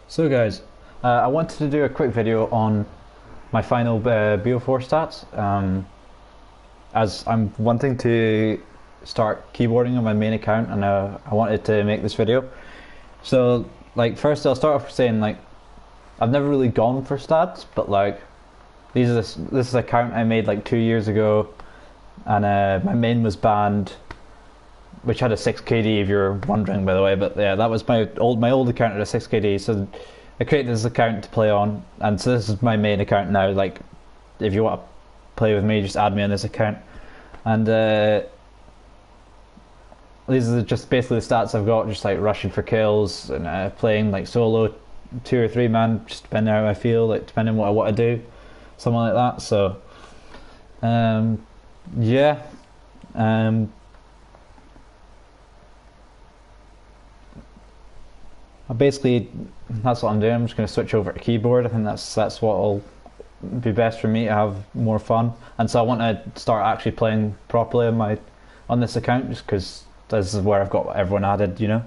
So guys, I wanted to do a quick video on my final BO4 stats, as I'm wanting to start keyboarding on my main account, and I wanted to make this video. So like, first I'll start off saying, like, I've never really gone for stats, but like, this is an account I made like 2 years ago, and my main was banned, which had a 6KD if you're wondering, by the way. But yeah, that was my old account had a 6KD, so I created this account to play on, and so this is my main account now. Like, if you want to play with me, just add me on this account. And these are just basically the stats I've got, just like rushing for kills and playing like solo, 2 or 3 man, just depending how I feel, like depending on what I want to do, something like that. So yeah. Basically, that's what I'm doing. I'm just going to switch over to keyboard. I think that's what will be best for me to have more fun. And so I want to start actually playing properly on this account, just because this is where I've got everyone added, you know.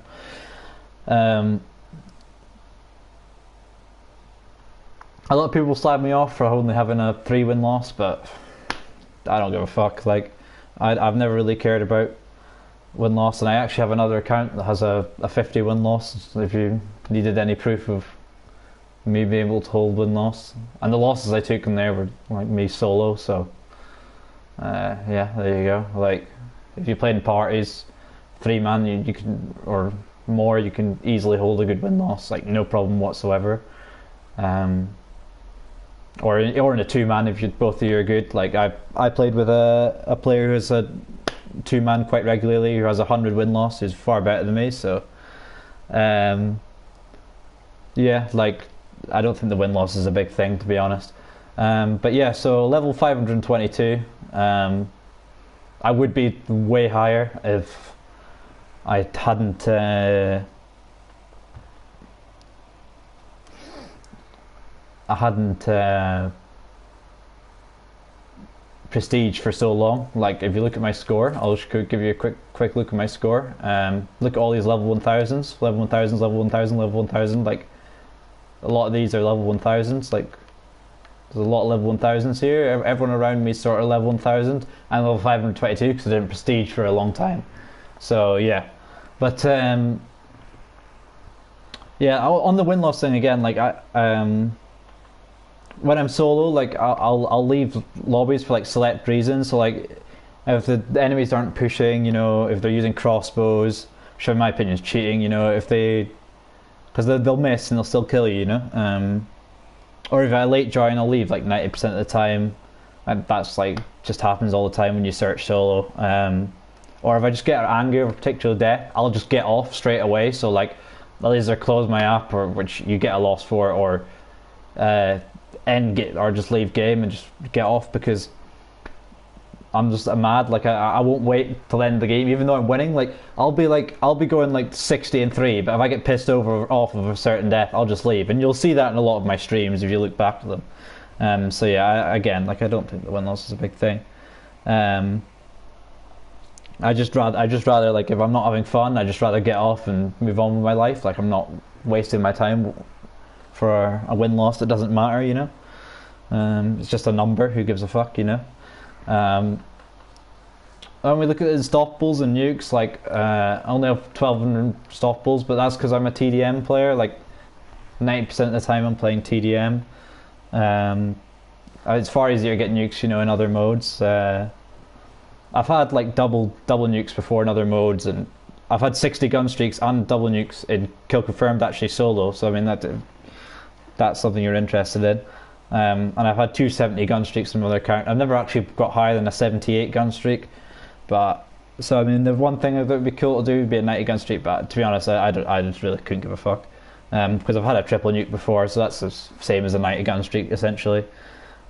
A lot of people slag me off for only having a 3 win loss, but I don't give a fuck. Like, I've never really cared about win loss, and I actually have another account that has a 50 win loss, if you needed any proof of me being able to hold win loss. And the losses I took in there were like me solo, so yeah, there you go. Like, if you played in parties, 3 man, you can, or more, you can easily hold a good win loss, like no problem whatsoever. Or in a 2 man, if both of you are good. Like, I played with a player who's a 2 man quite regularly, who has 100 win loss, who's far better than me. So yeah, like, I don't think the win loss is a big thing, to be honest. But yeah, so level 522. I would be way higher if I hadn't prestige for so long. Like, if you look at my score, I'll just give you a quick look at my score. Look at all these level 1000s, level 1000s, level 1000, level 1000. Like, a lot of these are level 1000s. Like, there's a lot of level 1000s here. Everyone around me is sort of level 1000. I'm level 522 because I didn't prestige for a long time. So yeah, but yeah, on the win loss thing again, like, when I'm solo, like, I'll leave lobbies for like select reasons. So like, if the enemies aren't pushing, you know, if they're using crossbows, which in my opinion is cheating, you know, because they'll miss and they'll still kill you, you know. Or if I late join, I'll leave like 90% of the time, and that's like just happens all the time when you search solo. Or if I just get angry over a particular death, I'll just get off straight away. So like, I'll either close my app, or which you get a loss for, or or just leave game and just get off, because I'm mad. Like, I won't wait till the end of the game, even though I'm winning. Like, I'll be going like 60-3, but if I get pissed off of a certain death, I'll just leave. And you'll see that in a lot of my streams if you look back to them. So yeah, again, like, I don't think the win loss is a big thing. I just rather, like, if I'm not having fun, I just rather get off and move on with my life. Like, I'm not wasting my time for a win loss that doesn't matter, you know. It's just a number. Who gives a fuck, you know. When we look at unstoppables and nukes, like, I only have 1200 stoppables, but that's because I'm a TDM player. Like, 90% of the time I'm playing TDM. It's far easier to get nukes, you know, in other modes. I've had like double nukes before in other modes, and I've had 60 gun streaks and double nukes in kill confirmed, actually solo. So I mean, that's something you're interested in. And I've had 270 gun streaks in my other account. I've never actually got higher than a 78 gun streak, but so I mean, the one thing that would be cool to do would be a 90 gun streak, but to be honest, I just really couldn't give a fuck, because I've had a triple nuke before, so that's the same as a 90 gun streak essentially.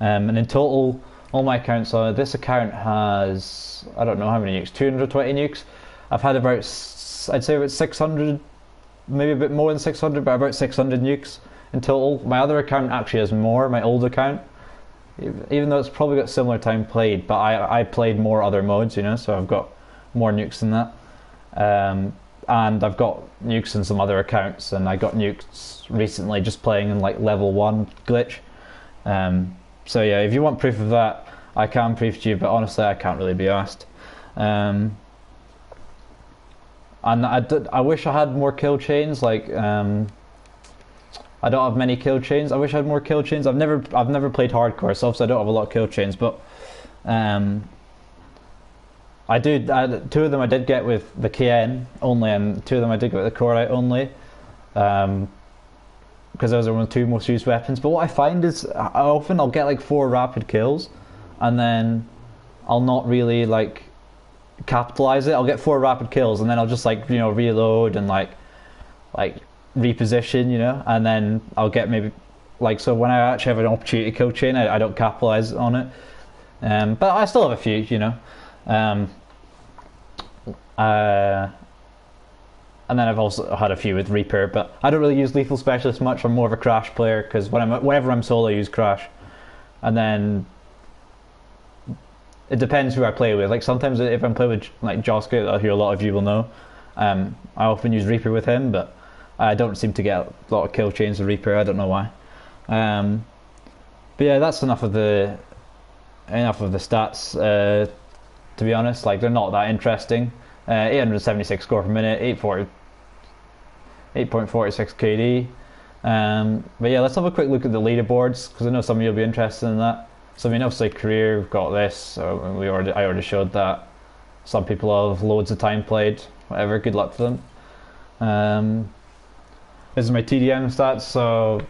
And in total, all my accounts, so this account has, I don't know how many nukes, 220 nukes. I've had about, I'd say about 600, maybe a bit more than 600, but about 600 nukes in total. My other account actually has more, my old account, even though it's probably got similar time played, but I played more other modes, you know, so I've got more nukes than that. and I've got nukes in some other accounts, and I got nukes recently just playing in like level 1 glitch. So yeah, if you want proof of that, I can prove to you, but honestly I can't really be asked. And I wish I had more kill chains. Like I don't have many kill chains. I wish I had more kill chains. I've never played hardcore, so obviously I don't have a lot of kill chains, but I do. 2 of them I did get with the KN only, and 2 of them I did get with the Corite only, because those are one of the 2 most used weapons. But what I find is I'll get like 4 rapid kills, and then I'll not really like capitalize it. I'll get 4 rapid kills, and then I'll just like reload and like reposition, and then I'll get maybe like, so when I actually have an opportunity kill chain, I don't capitalize on it. But I still have a few, and then I've also had a few with Reaper, but I don't really use Lethal Specialist much. I'm more of a Crash player, because whenever I'm solo I use Crash, and then it depends who I play with. Like sometimes if I'm playing with like Joska, who a lot of you will know, I often use Reaper with him, but I don't seem to get a lot of kill chains with Reaper. I don't know why. But yeah, that's enough of the stats. To be honest, like they're not that interesting. 876 score per minute, 8.46 KD. But yeah, let's have a quick look at the leaderboards, because I know some of you will be interested in that. So I mean, obviously career, we've got this. So I already showed that. Some people have loads of time played. Whatever, good luck for them. This is my TDM stats. So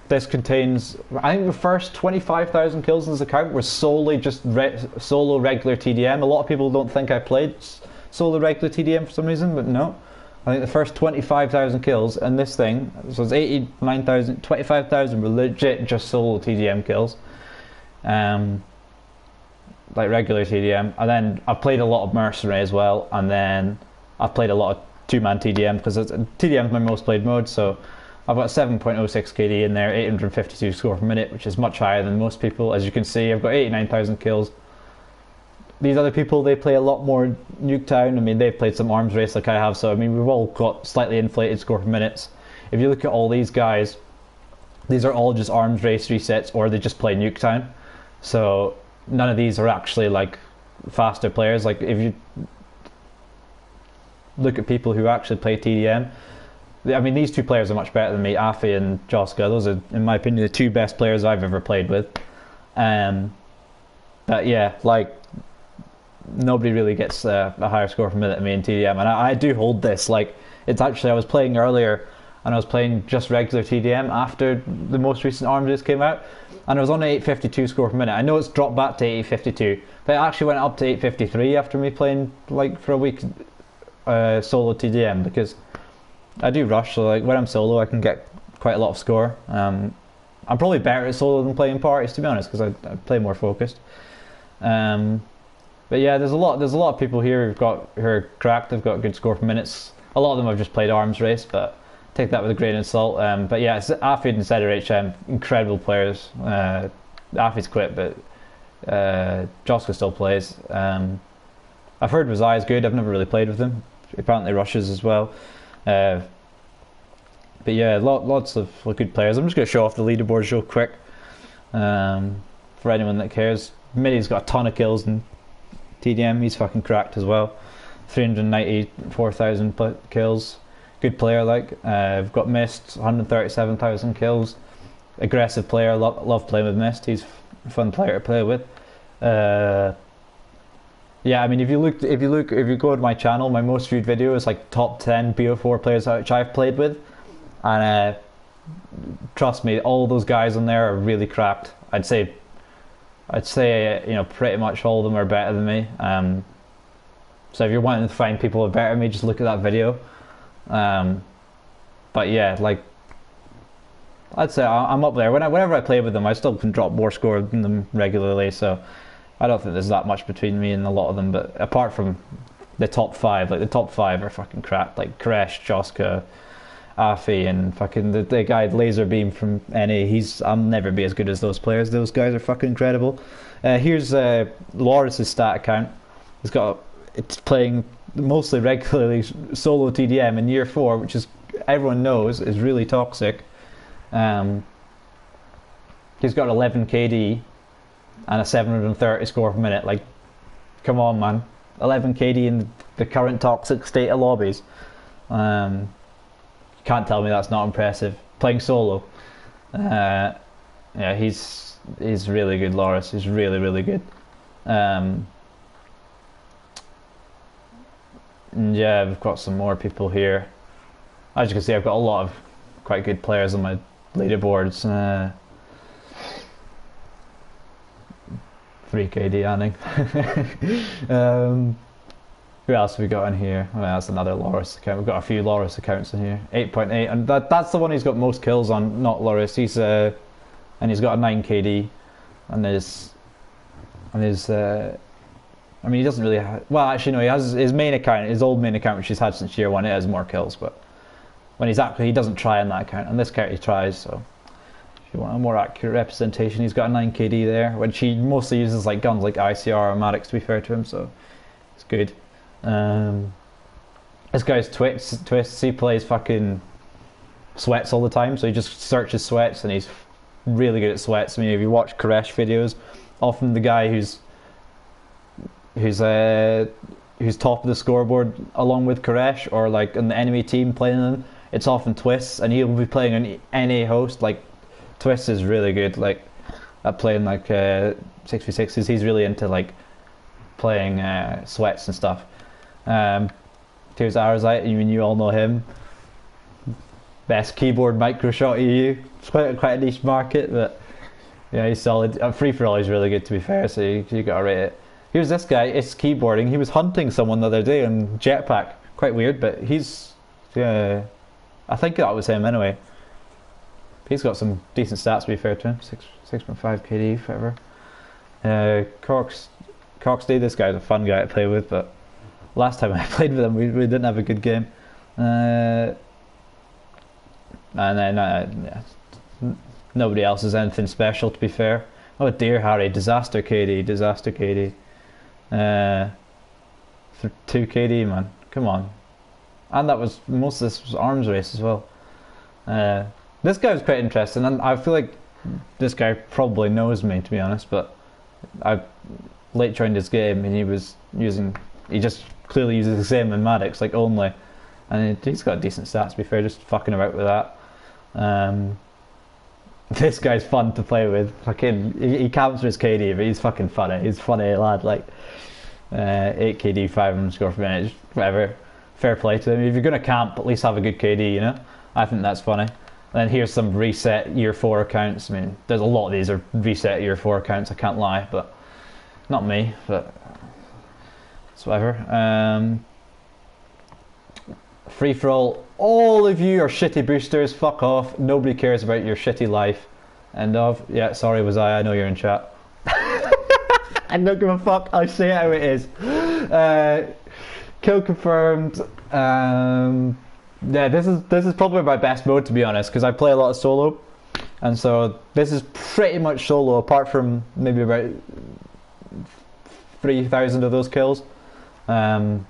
this contains, I think the first 25,000 kills in this account were solely just solo regular TDM. A lot of people don't think I played solo regular TDM for some reason, but no. I think the first 25,000 kills in this thing, so it's 89,000, 25,000 were legit just solo TDM kills. Like regular TDM. And then I've played a lot of Mercenary as well, and then I've played a lot of 2-man TDM, because TDM is my most played mode, so I've got 7.06 KD in there, 852 score per minute, which is much higher than most people. As you can see, I've got 89,000 kills. These other people, they play a lot more Nuketown. I mean, they've played some arms race like I have, so I mean, we've all got slightly inflated score per minutes. If you look at all these guys, these are all just arms race resets, or they just play Nuketown. So none of these are actually like faster players. Like if you look at people who actually play TDM, I mean, these 2 players are much better than me, Afi and Joska. Those are, in my opinion, the 2 best players I've ever played with. But yeah, like, nobody really gets a higher score per minute than me in TDM. And I do hold this. Like, it's actually, I was playing earlier, and I was playing just regular TDM after the most recent arms race came out, and I was on an 852 score per minute. I know it's dropped back to 852, but it actually went up to 853 after me playing, like, for a week solo TDM, because I do rush, so like when I'm solo I can get quite a lot of score. I'm probably better at solo than playing parties, to be honest, because I play more focused. But yeah, there's a lot of people here who are cracked. They've got good score per minutes. A lot of them have just played arms race, but take that with a grain of salt. But yeah, Afid and Cedar HM, incredible players. Afid's quit, but Joska still plays. I've heard Razai is good. I've never really played with him. Apparently rushes as well. But yeah, lots of good players. I'm just going to show off the leaderboards real quick, for anyone that cares. Mitty's got a ton of kills in TDM. He's fucking cracked as well. 394,000 kills. Good player, like. I've got Mist, 137,000 kills. Aggressive player. Love playing with Mist. He's a fun player to play with. Yeah, I mean, if you go to my channel, my most viewed video is like top 10 BO4 players which I've played with, and trust me, all those guys on there are really cracked. I'd say pretty much all of them are better than me. So if you're wanting to find people who are better than me, just look at that video. But yeah, like, I'd say I'm up there. Whenever I play with them, I still can drop more score than them regularly, so I don't think there's that much between me and a lot of them. But apart from the top 5, like the top 5 are fucking crap. Like Kresh, Joska, Afi, and fucking the guy Laser Beam from NA. I'll never be as good as those players. Those guys are fucking incredible. Here's Loris's stat account. It's playing mostly regularly solo TDM in year 4, which is everyone knows is really toxic. He's got 11 KD and a 730 score per minute. Like, come on, man. 11 KD in the current toxic state of lobbies. You can't tell me that's not impressive. Playing solo. Yeah, he's really good, Loris. He's really, really good. And yeah, we've got some more people here. As you can see, I've got a lot of quite good players on my leaderboards. 3 KD Anning. Who else have we got in here? Oh, that's another Loris account. We've got a few Loris accounts in here. 8.8, and that's the one he's got most kills on, not Loris. He's and he's got a 9 KD, and his I mean, he doesn't really have, well, actually no, he has his main account, his old main account, which he's had since year 1. It has more kills, but when he's actually, he doesn't try on that account. On this account he tries, so if you want a more accurate representation, he's got a 9 KD there, which he mostly uses like guns like ICR or Maddox, to be fair to him, so it's good. This guy's twists, he plays fucking sweats all the time, so he just searches sweats, and he's really good at sweats. I mean, if you watch Koresh videos, often the guy who's top of the scoreboard along with Koresh, or like in the enemy team playing them, it's often Twists, and he'll be playing on NA host. Like, Twists is really good, like at playing like 6v6s. He's really into like playing sweats and stuff. Here's Arzite. I mean, you all know him. Best keyboard micro shot EU. It's quite a niche market, but yeah, he's solid. Free for all, he's really good, to be fair, so you gotta rate it. Here's this guy. It's keyboarding. He was hunting someone the other day on Jetpack. Quite weird, but he's I think that was him anyway. He's got some decent stats, to be fair to him. 6.5 KD, whatever. Coxday, this guy's a fun guy to play with, but last time I played with him, we didn't have a good game. And then nobody else is anything special, to be fair. Oh dear, Harry, disaster KD. 2 KD, man, come on. And that was, most of this was arms race as well. This guy was quite interesting, and I feel like this guy probably knows me, to be honest, but I late joined his game, and he just clearly uses the same in Maddox, like only, and he's got decent stats, to be fair, just fucking about with that. This guy's fun to play with. Fucking, he camps for his KD, but he's fucking funny. He's a funny lad, like 8 KD, 500 score per minute, just whatever. Fair play to him. If you're gonna camp, at least have a good KD, you know. I think that's funny. And then here's some reset year 4 accounts. I mean, there's a lot of these are reset year 4 accounts, I can't lie, but not me, but it's whatever. Free for all of you are shitty boosters, fuck off, nobody cares about your shitty life. End of. Yeah, sorry, was I know you're in chat. I don't give a fuck, I'll say it how it is. Kill confirmed. Yeah, this is probably my best mode, to be honest, because I play a lot of solo, and so this is pretty much solo, apart from maybe about 3,000 of those kills. 8.65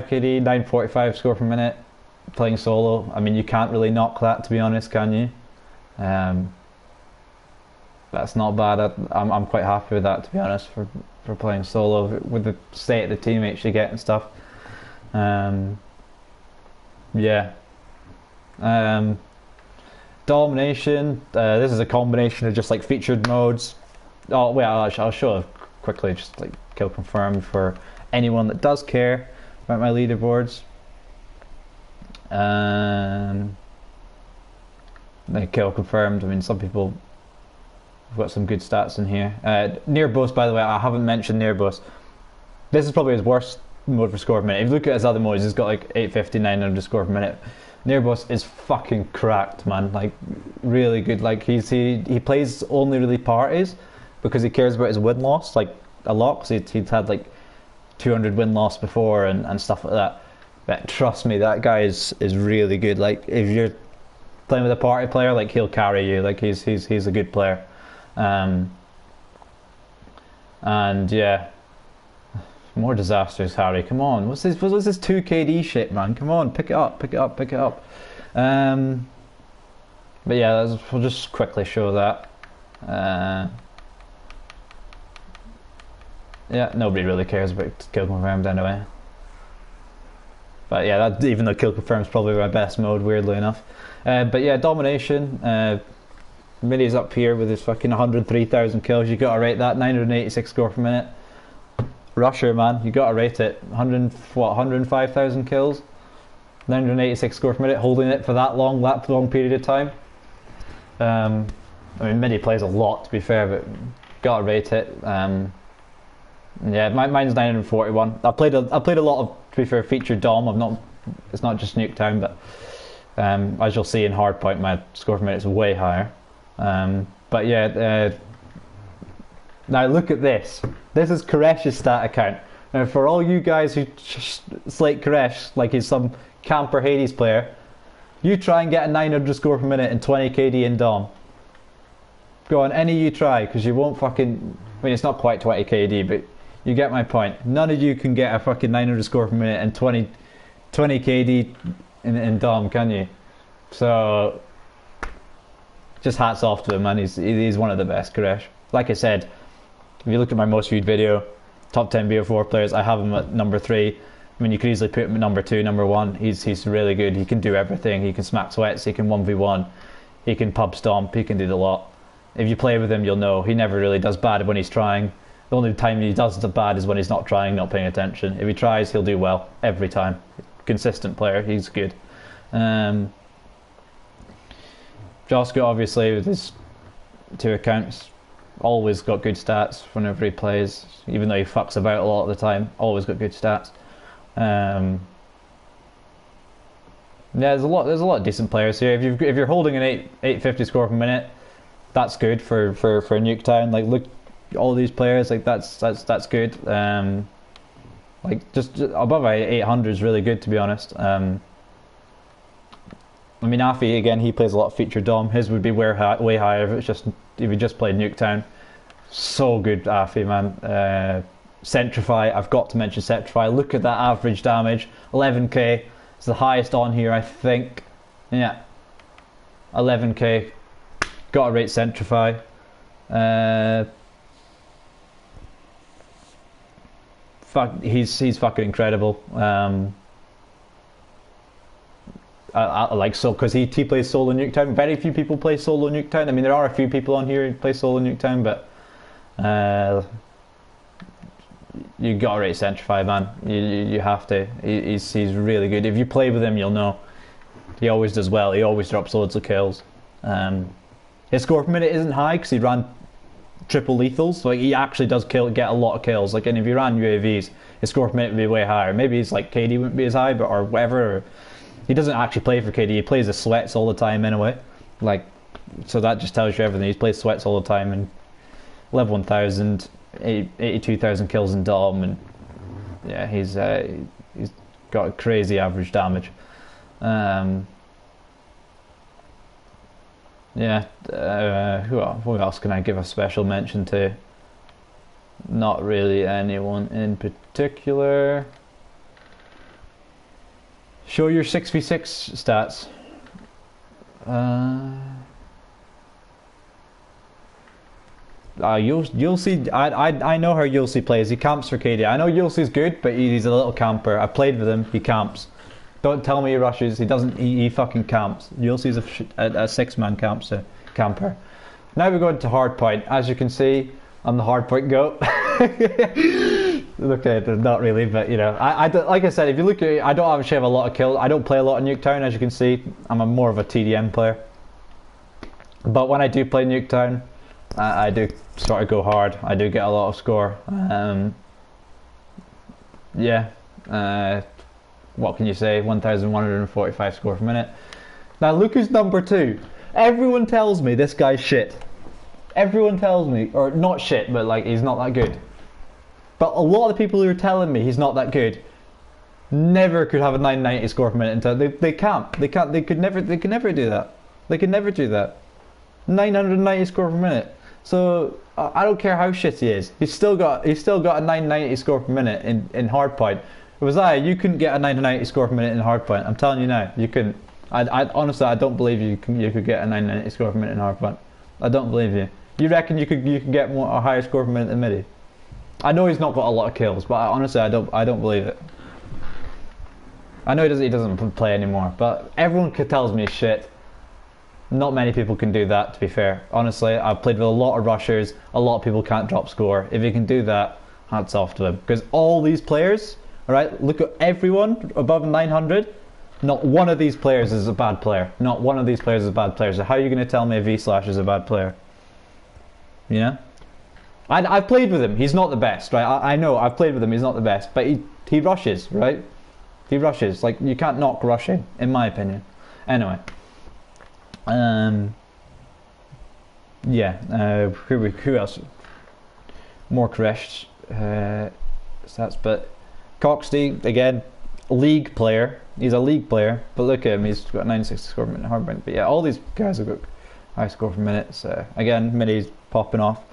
KD, 945 score per minute, playing solo. I mean, you can't really knock that, to be honest, can you? That's not bad. I'm quite happy with that, to be honest, for playing solo with the state of the teammates you get and stuff. Yeah. Domination. This is a combination of just like featured modes. Oh wait, I'll show it quickly. Just like kill confirmed for anyone that does care about my leaderboards. Like kill confirmed. I mean, some people have got some good stats in here. Near boast, by the way, I haven't mentioned near boast. This is probably his worst mode for score per minute. If you look at his other modes, he's got like 850, 900 score per minute. Near boast is fucking cracked, man. Like, really good. Like, he plays only really parties because he cares about his win loss like a lot. Because he'd had like 200 win loss before and stuff like that. But trust me, that guy is really good. Like, if you're playing with a party player, like, he'll carry you. Like, he's a good player. And yeah, More disasters, Harry. Come on. What's this 2 KD shit, man? Come on, pick it up, pick it up, pick it up. But yeah, we'll just quickly show that. Yeah, nobody really cares about kill confirmed anyway. But yeah, that, even though kill confirmed is probably my best mode, weirdly enough. But yeah, domination. Mini's up here with his fucking 103,000 kills. You gotta rate that. 986 score per minute. Rusher, man, you gotta rate it. 105,000 kills. 986 score per minute, holding it for that long period of time. I mean, Mini plays a lot, to be fair, but gotta rate it. Yeah, mine's 941. I played a lot of, to be fair, featured Dom. It's not just Nuketown, but as you'll see in Hardpoint, my score per minute is way higher. But yeah, now look at this. This is Koresh's stat account. Now, for all you guys who slate Koresh like he's some camper Hades player, you try and get a 900 score per minute and 20 KD in Dom. Go on, any of you try, because you won't fucking... I mean, it's not quite 20 KD, but you get my point. None of you can get a fucking 900 score per minute and 20 KD in Dom, can you? So, just hats off to him, man. He's one of the best, Koresh. Like I said, if you look at my most viewed video, top 10 BO4 players, I have him at number 3. I mean, you could easily put him at number 2, number 1. He's really good. He can do everything. He can smack sweats. He can 1v1. He can pub stomp. He can do the lot. If you play with him, you'll know he never really does bad when he's trying. The only time he does the bad is when he's not trying, not paying attention. If he tries, he'll do well every time. Consistent player. He's good. Josko, obviously, with his 2 accounts, always got good stats whenever he plays, even though he fucks about a lot of the time. Always got good stats. Yeah, there's a lot of decent players here. If you're holding an 850 score per minute, that's good for Nuketown. Like, look, all these players, like that's good. Like just above 800 is really good, to be honest. I mean, Afi again, he plays a lot of featured Dom. His would be way higher if he just played Nuketown. So good, Afi, man. Centrify, I've got to mention Centrify. Look at that average damage, 11k. It's the highest on here, I think. Yeah, 11k. Gotta rate Centrify. He's fucking incredible. I like so because he plays solo Nuketown. Very few people play solo Nuketown. I mean, there are a few people on here who play solo Nuketown, but you gotta rate Centrify, man. You have to. He's really good. If you play with him, you'll know. He always does well. He always drops loads of kills. His score per minute isn't high because he ran triple lethals, so he actually does get a lot of kills. Like, and if he ran UAVs, his score per minute would be way higher. Maybe he's like KD wouldn't be as high, but or whatever. He doesn't actually play for KD. He plays the sweats all the time anyway. Like, so that just tells you everything. He plays sweats all the time and level 1000, 82,000 kills in Dom, and yeah, he's got a crazy average damage. Yeah, who else can I give a special mention to? Not really anyone in particular. Show your 6v6 stats. You'll see. I know how Yulsi plays. He camps for KD. I know Yulsi's good, but he's a little camper. I played with him. He camps. Don't tell me he rushes. He doesn't. He fucking camps. Yulsi's a 6-man camper. Now we go into hardpoint. As you can see, I'm the hardpoint goat. Look at it, not really, but you know, like I said, if you look at it, I don't actually have a lot of kills. I don't play a lot of Nuketown, as you can see. I'm more of a TDM player. But when I do play Nuketown, I do sort of go hard. I do get a lot of score. Yeah. What can you say? 1,145 score per minute. Now look who's number 2. Everyone tells me this guy's shit. Everyone tells me, or not shit, but like he's not that good. But a lot of the people who are telling me he's not that good never could have a 990 score per minute. They can't. They could never do that. They could never do that. 990 score per minute. So I don't care how shit he is. He's still got a 990 score per minute in hardpoint. If it was you couldn't get a 990 score per minute in hardpoint. I'm telling you now, you couldn't. I honestly, I don't believe you could get a 990 score per minute in hardpoint. I don't believe you. You reckon you could get a higher score per minute than Midi? I know he's not got a lot of kills, but honestly, I don't believe it. I know he doesn't play anymore, but everyone tells me shit. Not many people can do that, to be fair. Honestly, I've played with a lot of rushers. A lot of people can't drop score. If he can do that, hats off to him. Because all these players, alright, look at everyone above 900. Not one of these players is a bad player. Not one of these players is a bad player. So how are you going to tell me a V-Slash is a bad player? You know? I've played with him. He's not the best, right? I know. I've played with him. He's not the best. But he rushes, right? He rushes. Like, you can't knock rushing, in my opinion. Anyway. Yeah. Who else? More Koresh stats. But Coxty, again, league player. He's a league player. But look at him. He's got 960 score per minute hardpoint. But yeah, all these guys have got high score per minute. So again, Midi's popping off.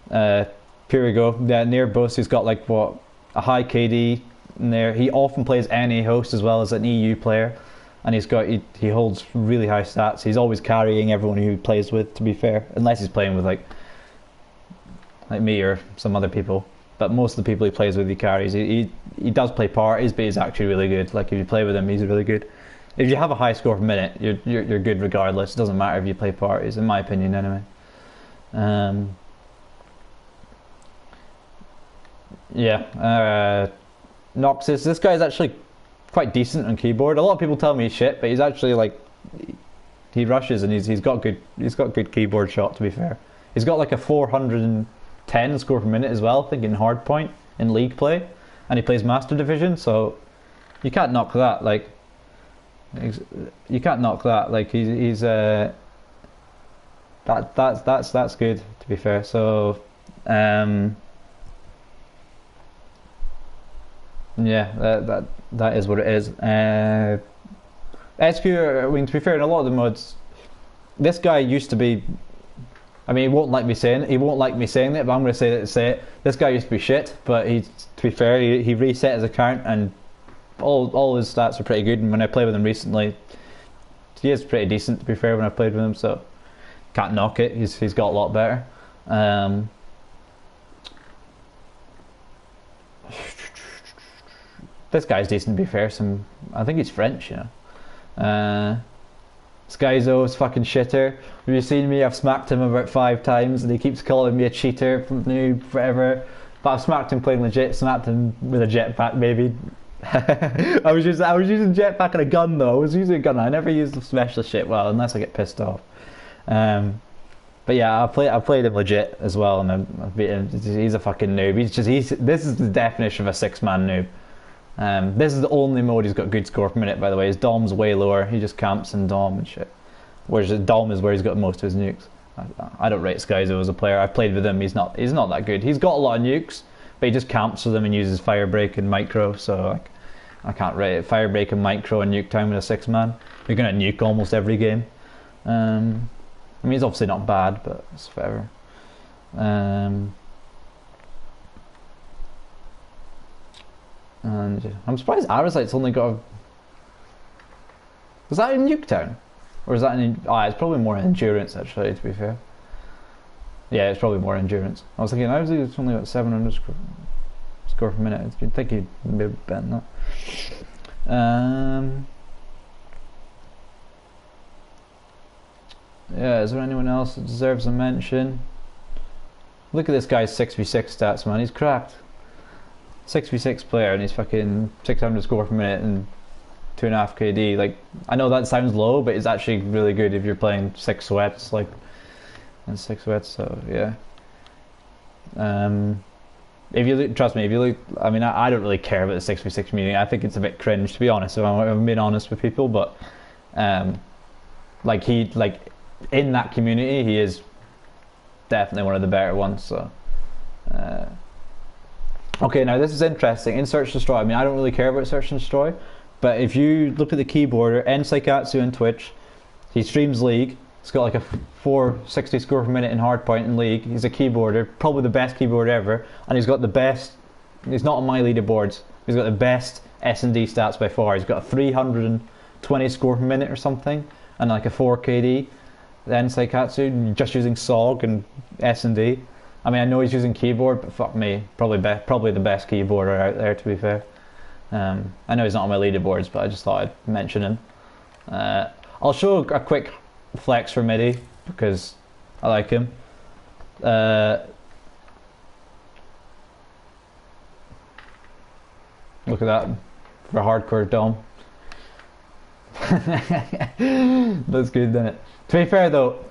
Pirigo, yeah, near Bus, he's got like what, a high KD in there. He often plays NA host as well as an EU player, and he holds really high stats. He's always carrying everyone who he plays with, to be fair, unless he's playing with like me or some other people. But most of the people he plays with, he carries. He does play parties, but he's actually really good. Like if you play with him, he's really good. If you have a high score per minute, you're good regardless. It doesn't matter if you play parties, in my opinion, anyway. Yeah, Noxus. This guy's actually quite decent on keyboard. A lot of people tell me he's shit, but he's actually like he rushes and he's got good keyboard shot. To be fair, he's got like a 410 score per minute as well. I think in hardpoint in league play, and he plays Master Division, so you can't knock that. Like you can't knock that. Like he's that's good, to be fair. So yeah, that is what it is. SQ, I mean, to be fair, in a lot of the mods, this guy used to be. I mean, he won't like me saying it, but I'm going to say it. This guy used to be shit, but to be fair, he reset his account and all his stats are pretty good. And when I played with him recently, he is pretty decent, to be fair. When I played with him, so can't knock it. He's got a lot better. This guy's decent, to be fair. I think he's French, you know. Skyzo's fucking shitter. Have you seen me? I've smacked him about 5 times, and he keeps calling me a cheater, noob, forever. But I've smacked him playing legit. Smacked him with a jetpack, maybe. I was using jetpack and a gun though. I was using a gun. I never use the specialist shit well, unless I get pissed off. But yeah, I played him legit as well, and I've beaten him. He's a fucking noob. This is the definition of a 6-man noob. This is the only mode he's got good score per minute, by the way. His Dom's way lower. He just camps in Dom and shit. Whereas Dom is where he's got most of his nukes. I don't rate Skyzo as a player. I've played with him. He's not that good. He's got a lot of nukes, but he just camps with them and uses Firebreak and Micro. So I can't rate it. Firebreak and Micro and nuke time with a 6-man. You're gonna nuke almost every game. I mean, he's obviously not bad, but it's whatever. And I'm surprised Aerosite's only got a... Was that in Nuketown? Or is that in... it's probably more endurance, actually, to be fair. Yeah, it's probably more endurance. I was thinking, Aerosite's only got 700 score per minute. You'd think he'd be able to bend that. Yeah, is there anyone else that deserves a mention? Look at this guy's 6v6 stats, man. He's cracked. 6v6 player, and he's fucking 600 score per minute and 2.5 KD. Like, I know that sounds low, but it's actually really good if you're playing 6 sweats, like, and 6 sweats. So yeah. If you look, trust me, if you look, I mean, I don't really care about the 6v6 community. I think it's a bit cringe, to be honest. If I'm being honest with people, but like in that community, he is definitely one of the better ones. So. Okay, now this is interesting. In Search and Destroy, I mean, I don't really care about Search and Destroy, but if you look at the keyboarder, Nsaikatsu on Twitch, he streams League, He's got like a 460 score per minute in hardpoint in league. He's a keyboarder, probably the best keyboarder ever, and he's got the best. He's not on my leaderboards. He's got the best S&D stats by far. He's got a 320 score per minute or something, and like a 4 KD. Then Saikatsu just using SOG and S&D. I mean, I know he's using keyboard, but fuck me, probably the best keyboarder out there, to be fair. I know he's not on my leaderboards, but I just thought I'd mention him. I'll show a quick flex for MIDI because I like him. Look at that for hardcore Dom. That's good, isn't it? To be fair though,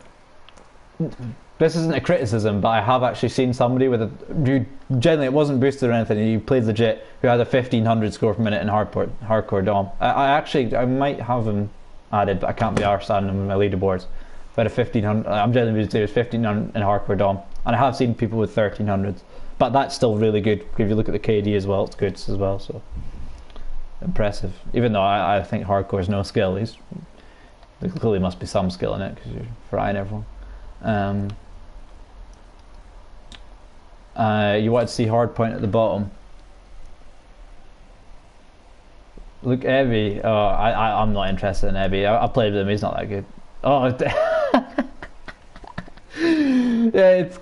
this isn't a criticism, but I have actually seen somebody with generally it wasn't boosted or anything, he played legit, who had a 1500 score per minute in hardcore Dom. I might have him added, but I can't be arsed adding him in my leaderboards. If I had a 1500, I'm generally boosted, it was 1500 in hardcore Dom, and I have seen people with 1300s, but that's still really good. If you look at the KD as well, it's good as well, so impressive. Even though I think hardcore is no skill, there clearly must be some skill in it because you're frying everyone. You want to see hardpoint at the bottom. Look, Evie. Oh, I'm not interested in Evie. I played with him. He's not that good. Oh, yeah. It's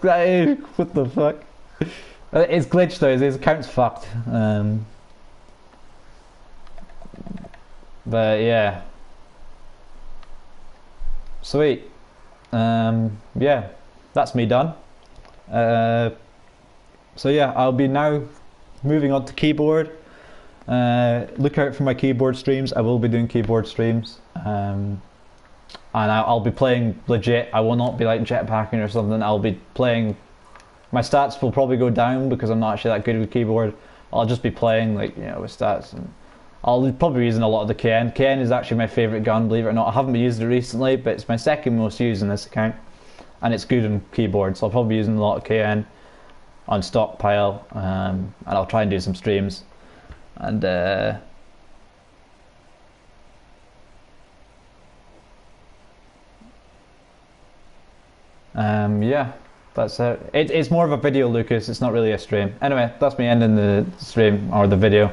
what the fuck. It's glitched though. His account's fucked. But yeah. Sweet. Yeah, that's me done. So yeah, I'll be now moving on to keyboard. Look out for my keyboard streams. I will be doing keyboard streams, and I'll be playing legit. I will not be like jetpacking or something. I'll be playing. My stats will probably go down because I'm not actually that good with keyboard. I'll just be playing like, you know, with stats, and I'll probably be using a lot of the KN. KN is actually my favourite gun, believe it or not. I haven't been using it recently, but it's my second most used in this account, and it's good on keyboard, so I'll probably be using a lot of KN on stockpile, and I'll try and do some streams, and yeah, that's it. It's more of a video, Lucas. It's not really a stream. Anyway, that's me ending the stream or the video.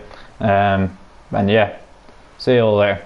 And yeah, see you all there.